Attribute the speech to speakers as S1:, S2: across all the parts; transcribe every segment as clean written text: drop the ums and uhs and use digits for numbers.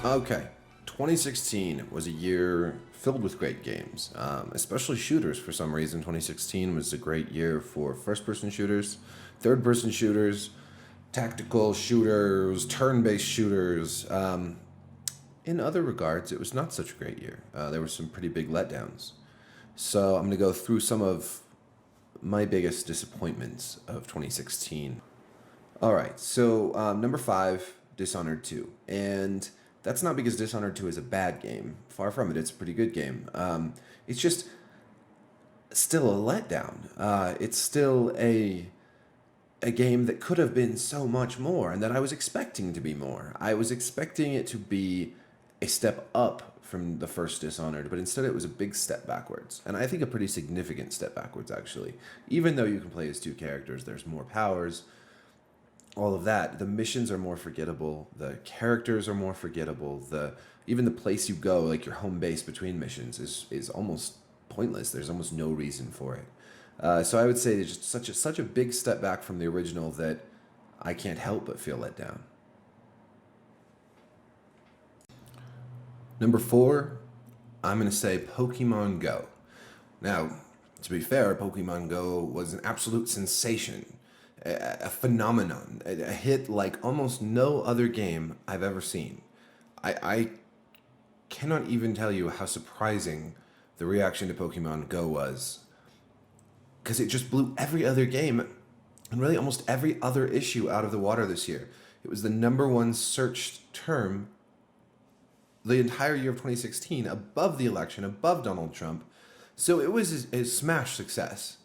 S1: Okay, 2016 was a year filled with great games, especially shooters. For some reason, 2016 was a great year for first-person shooters, third-person shooters, tactical shooters, turn-based shooters. In other regards, it was not such a great year. There were some pretty big letdowns. So I'm going to go through some of my biggest disappointments of 2016. All right, so number five, Dishonored 2. And that's not because Dishonored 2 is a bad game. Far from it, it's a pretty good game. It's just still a letdown. It's still a game that could have been so much more and that I was expecting to be more. I was expecting it to be a step up from the first Dishonored, but instead it was a big step backwards. And I think a pretty significant step backwards, actually. Even though you can play as two characters, there's more powers, all of that. The missions are more forgettable. The characters are more forgettable. Even the place you go, like your home base between missions, is almost pointless. There's almost no reason for it. So I would say it's just such a big step back from the original that I can't help but feel let down. Number four, I'm going to say Pokemon Go. Now, to be fair, Pokemon Go was an absolute sensation, a phenomenon, a hit like almost no other game I've ever seen. I cannot even tell you how surprising the reaction to Pokemon Go was, because it just blew every other game and really almost every other issue out of the water this year. It was the number one searched term the entire year of 2016, above the election, above Donald Trump. So it was a smash success.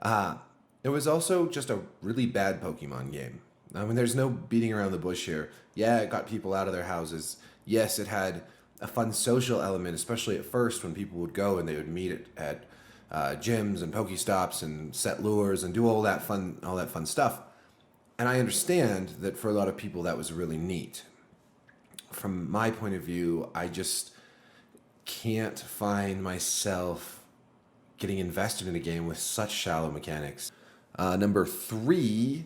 S1: It was also just a really bad Pokemon game. I mean, there's no beating around the bush here. Yeah, it got people out of their houses. Yes, it had a fun social element, especially at first when people would go and they would meet at gyms and Pokestops and set lures and do all that fun stuff. And I understand that for a lot of people that was really neat. From my point of view, I just can't find myself getting invested in a game with such shallow mechanics. Number three,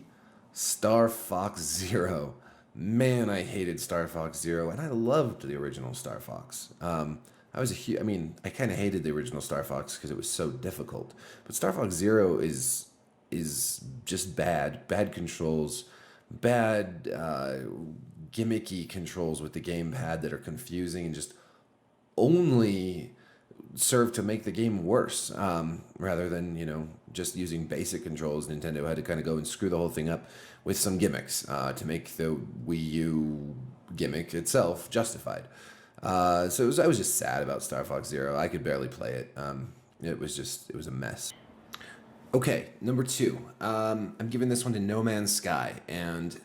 S1: Star Fox Zero. Man, I hated Star Fox Zero, and I loved the original Star Fox. I kind of hated the original Star Fox because it was so difficult. But Star Fox Zero is just bad controls, bad gimmicky controls with the gamepad that are confusing and just only serve to make the game worse, rather than just using basic controls. Nintendo had to kind of go and screw the whole thing up with some gimmicks to make the Wii U gimmick itself justified. I was just sad about Star Fox Zero. I could barely play it. It was a mess. Okay, number two. I'm giving this one to No Man's Sky, and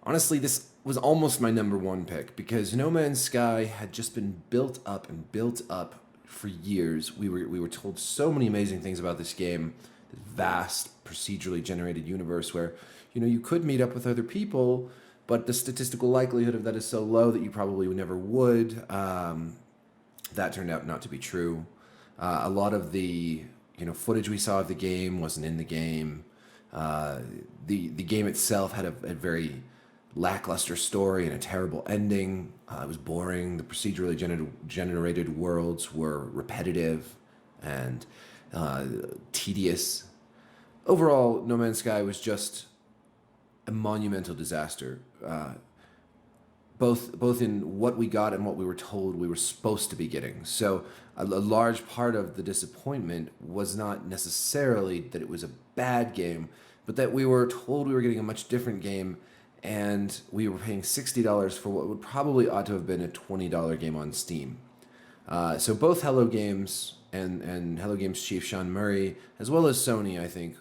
S1: honestly, this was almost my number one pick because No Man's Sky had just been built up and built up for years. We were told so many amazing things about this game, this vast procedurally generated universe where you could meet up with other people, but the statistical likelihood of that is so low that you probably never would. That turned out not to be true. A lot of the footage we saw of the game wasn't in the game. The game itself had a very lackluster story and a terrible ending. It was boring. The procedurally generated worlds were repetitive and tedious. Overall, No Man's Sky was just a monumental disaster, both in what we got and what we were told we were supposed to be getting. So a large part of the disappointment was not necessarily that it was a bad game, but that we were told we were getting a much different game, and we were paying $60 for what would probably ought to have been a $20 game on Steam. So both Hello Games and Hello Games chief Sean Murray, as well as Sony, I think,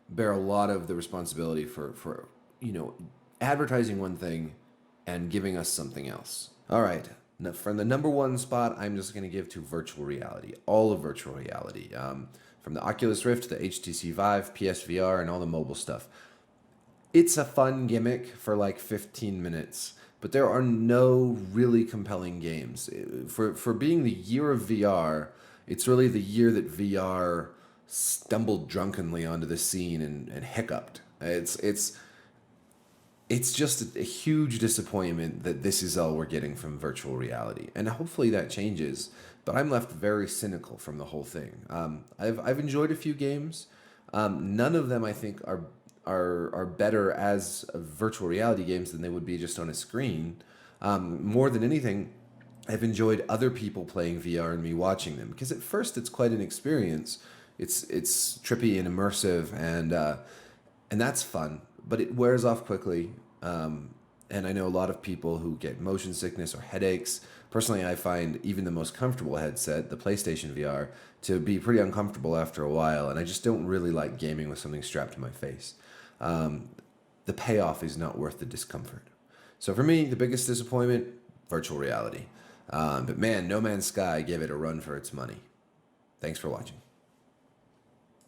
S1: bear a lot of the responsibility for advertising one thing and giving us something else. All right, now from the number one spot, I'm just going to give to virtual reality, all of virtual reality, from the Oculus Rift to the HTC Vive, PSVR, and all the mobile stuff. It's a fun gimmick for like 15 minutes, but there are no really compelling games. For being the year of VR, it's really the year that VR stumbled drunkenly onto the scene and hiccuped. It's it's just a huge disappointment that this is all we're getting from virtual reality, and hopefully that changes. But I'm left very cynical from the whole thing. I've enjoyed a few games. None of them I think are better as virtual reality games than they would be just on a screen. More than anything, I've enjoyed other people playing VR and me watching them, because at first it's quite an experience. It's trippy and immersive, and that's fun, but it wears off quickly. And I know a lot of people who get motion sickness or headaches. Personally, I find even the most comfortable headset, the PlayStation VR, to be pretty uncomfortable after a while, and I just don't really like gaming with something strapped to my face. Um, the payoff is not worth the discomfort. So for me, the biggest disappointment, virtual reality. But man, No Man's Sky gave it a run for its money. Thanks for watching.